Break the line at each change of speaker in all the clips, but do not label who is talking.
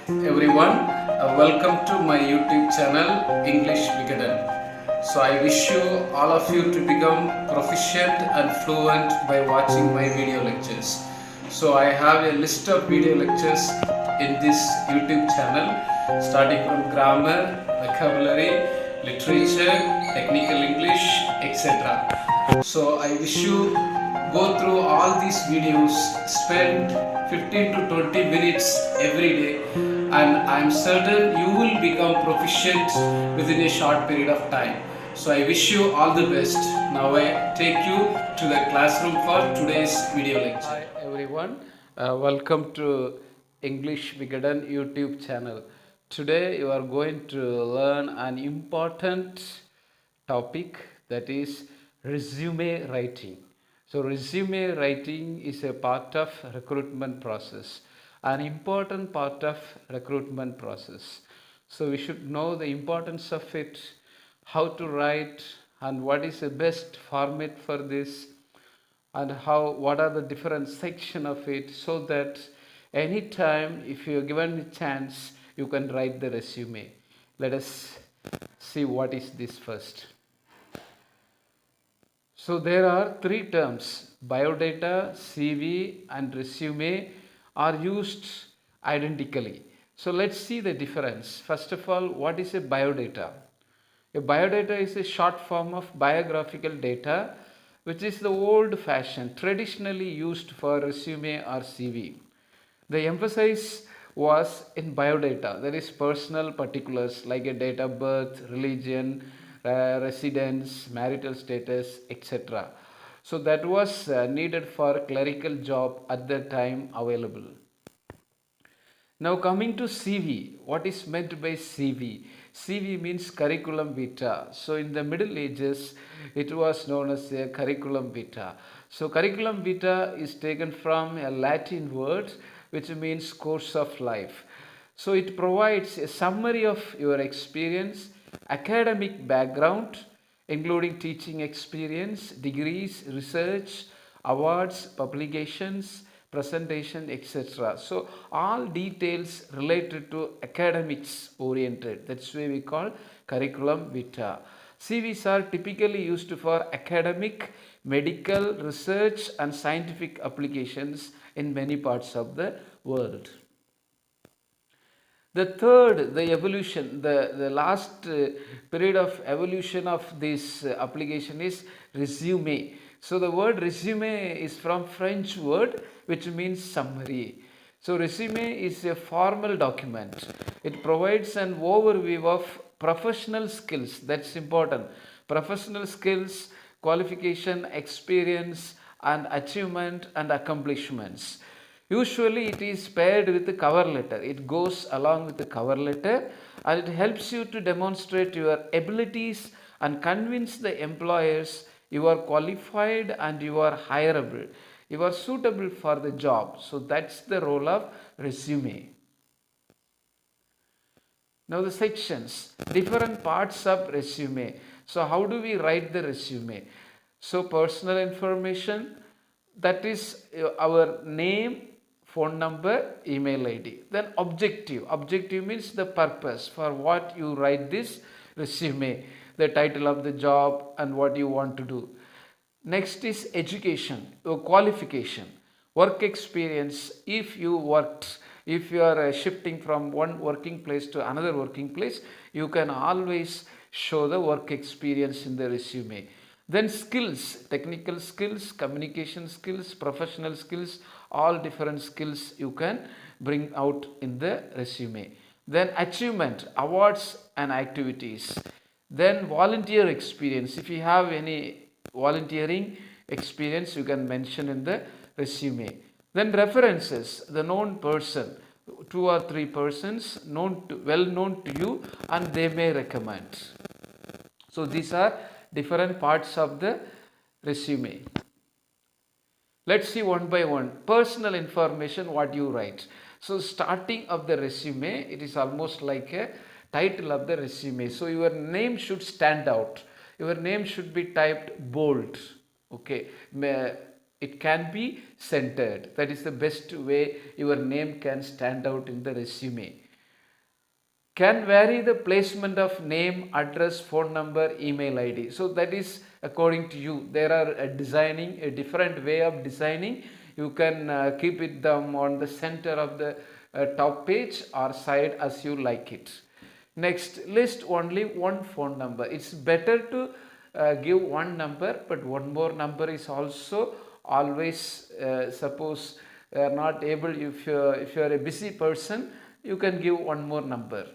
everyone. Welcome to my YouTube channel English Vigadan. So I wish you all of you to become proficient and fluent by watching my video lectures. So I have a list of video lectures in this YouTube channel, starting from grammar, vocabulary, literature, technical English, etc. So I wish you go through all these videos, spend 15 to 20 minutes every day, and I'm certain you will become proficient within a short period of time. So I wish you all the best. Now I take you to the classroom for today's video lecture. Hi everyone, welcome to English Vigadan YouTube channel. Today you are going to learn an important topic, that is resume writing. So resume writing is a part of recruitment process, an important part of recruitment process. So we should know the importance of it, how to write, and what is the best format for this, and how what are the different section of it, so that anytime if you are given a chance you can write the resume. Let us see what is this first. So there are three terms: biodata, CV, and resume are used identically. So let's see the difference. First of all, what is a biodata? A biodata is a short form of biographical data, which is the old fashioned, traditionally used for resume or CV. The emphasis was in biodata, that is personal particulars like a date of birth, religion, residence, marital status, etc. So that was needed for clerical job at the time available. Now coming to CV, what is meant by CV? CV means curriculum vitae. So in the Middle Ages, it was known as a curriculum vitae. So curriculum vitae is taken from a Latin word which means course of life. So it provides a summary of your experience, academic background, including teaching experience, degrees, research, awards, publications, presentation, etc. So all details related to academics oriented. That's why we call curriculum vitae. CVs are typically used for academic, medical, research and scientific applications in many parts of the world. The third, the evolution, the last period of evolution of this application is resume. So the word resume is from French word which means summary. So resume is a formal document. It provides an overview of professional skills. That's important. Professional skills, qualification, experience and achievement and accomplishments. Usually it is paired with the cover letter. It goes along with the cover letter and it helps you to demonstrate your abilities and convince the employers you are qualified and you are hireable. You are suitable for the job. So that's the role of resume. Now the sections, different parts of resume. So how do we write the resume? So personal information, that is our name, phone number, email ID. Then objective. Objective means the purpose for what you write this resume, the title of the job and what you want to do. Next is education, your qualification, work experience. If you worked, if you are shifting from one working place to another working place, you can always show the work experience in the resume. Then skills, technical skills, communication skills, professional skills, all different skills you can bring out in the resume. Then achievement, awards and activities. Then volunteer experience. If you have any volunteering experience, you can mention in the resume. Then references, the known person, 2 or 3 persons well known to you and they may recommend. So these are different parts of the resume. Let's see one by one. Personal information, what you write. So starting of the resume, it is almost like a title of the resume. So your name should stand out. Your name should be typed bold. Okay. It can be centered. That is the best way your name can stand out in the resume. can vary the placement of name, address, phone number, email ID. So that is according to you. There are designing a different way of designing. You can keep it them on the center of the top page or side as you like it. Next, list only one phone number. It's better to give one number, but one more number is also always, suppose not able, if you are a busy person, you can give one more number.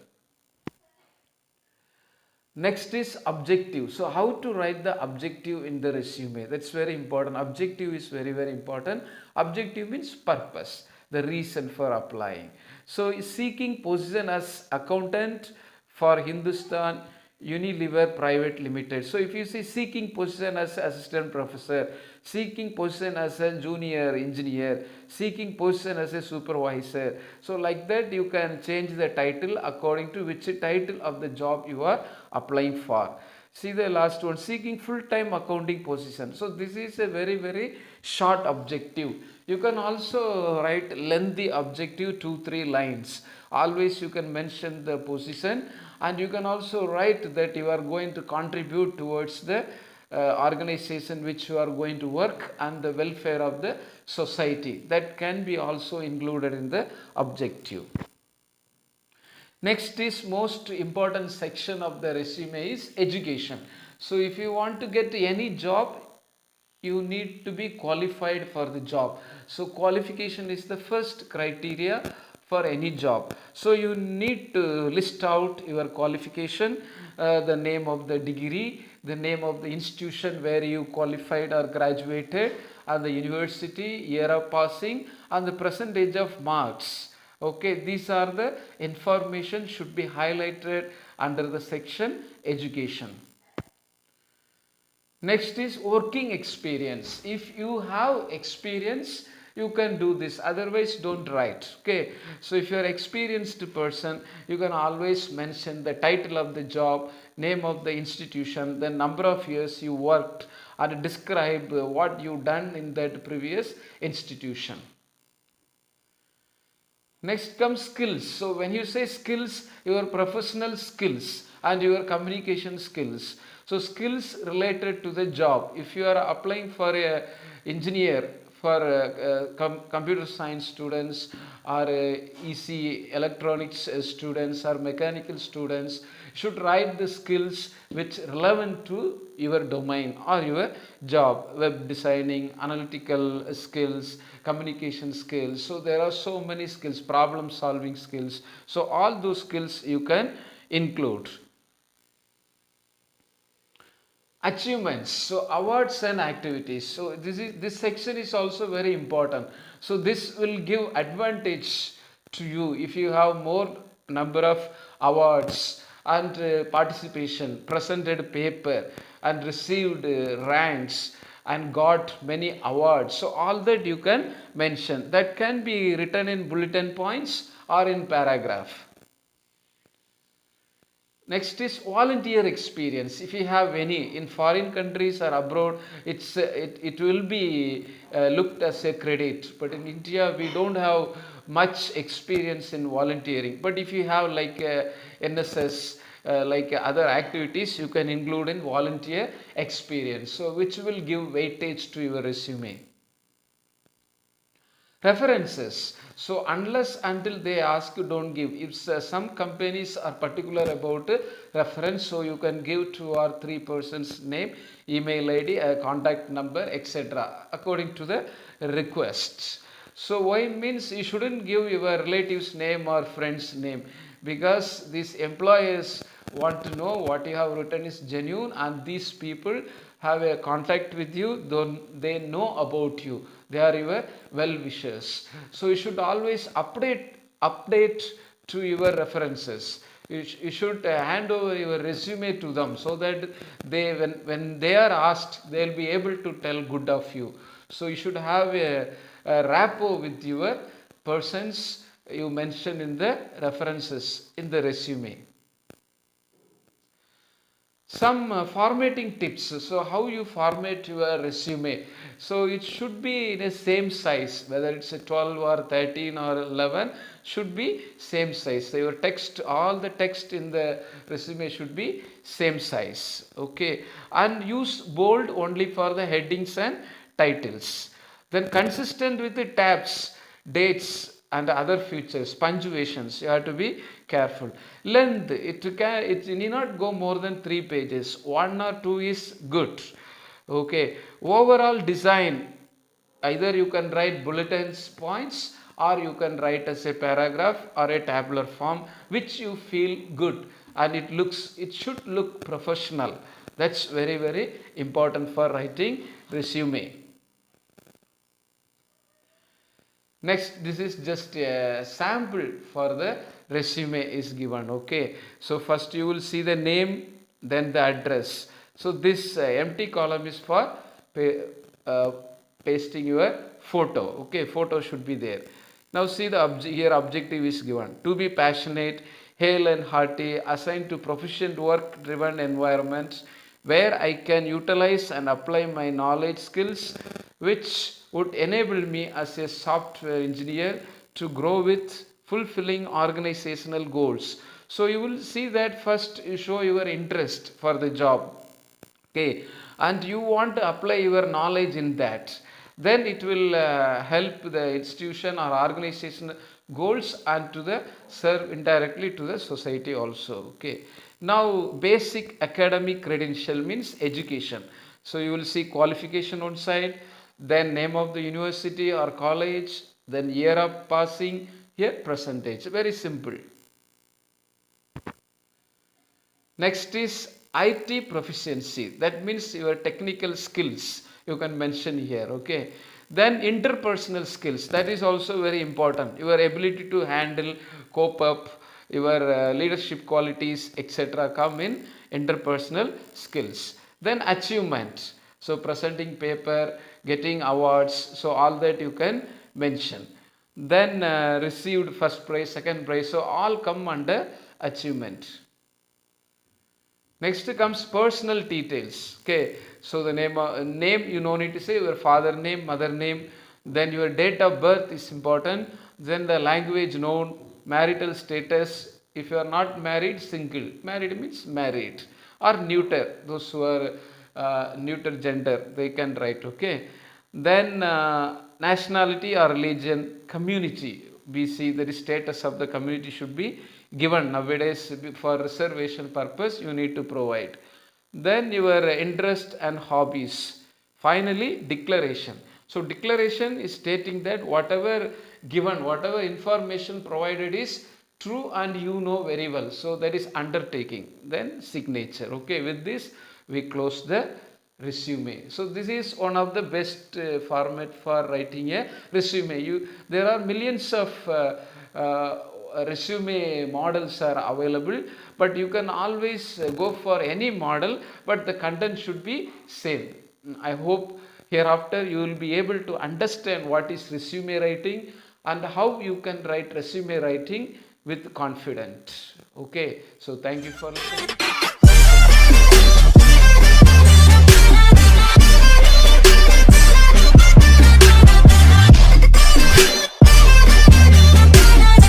Next is objective. So how to write the objective in the resume? That's very important. Objective is very, very important. Objective means purpose, the reason for applying. So seeking position as accountant for Hindustan Unilever Private Limited. So if you see seeking position as assistant professor, seeking position as a junior engineer, seeking position as a supervisor. So like that you can change the title according to which title of the job you are applying for. See the last one, seeking full-time accounting position. So this is a very, very short objective. You can also write lengthy objective, 2-3 lines. Always you can mention the position, and you can also write that you are going to contribute towards the organization which you are going to work and the welfare of the society. That can be also included in the objective. Next is most important section of the resume is education. So if you want to get any job, you need to be qualified for the job. So qualification is the first criteria for any job. So you need to list out your qualification, the name of the degree, the name of the institution where you qualified or graduated, and the university, year of passing, and the percentage of marks. Okay, these are the information should be highlighted under the section education. Next is working experience. If you have experience, you can do this, otherwise don't write. Okay, so if you are experienced person, you can always mention the title of the job, name of the institution, the number of years you worked, and describe what you done in that previous institution. Next comes skills. So when you say skills, your professional skills and your communication skills. So skills related to the job. If you are applying for a engineer, for computer science students, or EC electronics students, or mechanical students, should write the skills which relevant to your domain or your job. Web designing, analytical skills, communication skills. So there are so many skills, problem solving skills. So all those skills you can include. Achievements, so awards and activities. So this section is also very important. So this will give advantage to you if you have more number of awards and participation, presented paper, and received ranks, and got many awards. So all that you can mention. That can be written in bulletin points or in paragraph. Next is volunteer experience. If you have any in foreign countries or abroad, it will be looked as a credit. But in India, we don't have much experience in volunteering. But if you have like NSS, like other activities, you can include in volunteer experience. So which will give weightage to your resume. References. So unless until they ask, don't give. If some companies are particular about reference, so you can give 2 or 3 persons name, email ID, contact number, etc. according to the requests. So why means you shouldn't give your relative's name or friend's name, because these employers want to know what you have written is genuine, and these people have a contact with you, they know about you, they are your well wishers. So you should always update to your references. You should hand over your resume to them, so that they when they are asked, they will be able to tell good of you. So you should have a rapport with your persons you mention in the references in the resume. some formatting tips. So how you format your resume? So it should be in a same size, whether it's a 12 or 13 or 11, should be same size. So your text, all the text in the resume should be same size. Okay, and use bold only for the headings and titles. Then consistent with the tabs, dates and other features, punctuations, you have to be careful. Length, it need not go more than 3 pages. 1 or 2 is good. Okay, overall design, either you can write bulletins points or you can write as a paragraph or a tabular form, which you feel good, and it should look professional. That's very, very important for writing resume. Next, this is just a sample for the resume is given. Okay, so first you will see the name, then the address. So this empty column is for uh, pasting your photo. Okay, photo should be there. Now see the here objective is given: to be passionate, hale and hearty, assigned to proficient work driven environments where I can utilize and apply my knowledge skills, which would enable me as a software engineer to grow with fulfilling organizational goals. So you will see that first you show your interest for the job. Okay, and you want to apply your knowledge in that, then it will help the institution or organization goals and to the serve indirectly to the society also. Okay, now basic academic credential means education. So you will see qualification on side, then name of the university or college, then year of passing, here percentage. Very simple. Next is IT proficiency. That means your technical skills you can mention here. Okay. Then interpersonal skills. That is also very important. Your ability to handle, cope up, your leadership qualities, etc. come in interpersonal skills. Then achievement. So presenting paper, getting awards. So all that you can mention. Then received first prize, second prize. So all come under achievement. Next comes personal details. Okay, so the name you no need to say, your father name, mother name, then your date of birth is important, then the language known, marital status. If you are not married, single. Married means married, or neuter. Those who are neuter gender, they can write. Okay, then nationality or religion, community. We see the status of the community should be given nowadays. For reservation purpose you need to provide. Then your interest and hobbies. Finally declaration. So declaration is stating that whatever given, whatever information provided is true and you know very well. So that is undertaking. Then signature. Okay, with this we close the resume. So this is one of the best format for writing a resume. There are millions of resume models are available, but you can always go for any model, but the content should be same. I hope hereafter you will be able to understand what is resume writing and how you can write resume writing with confidence. Okay, so thank you for listening.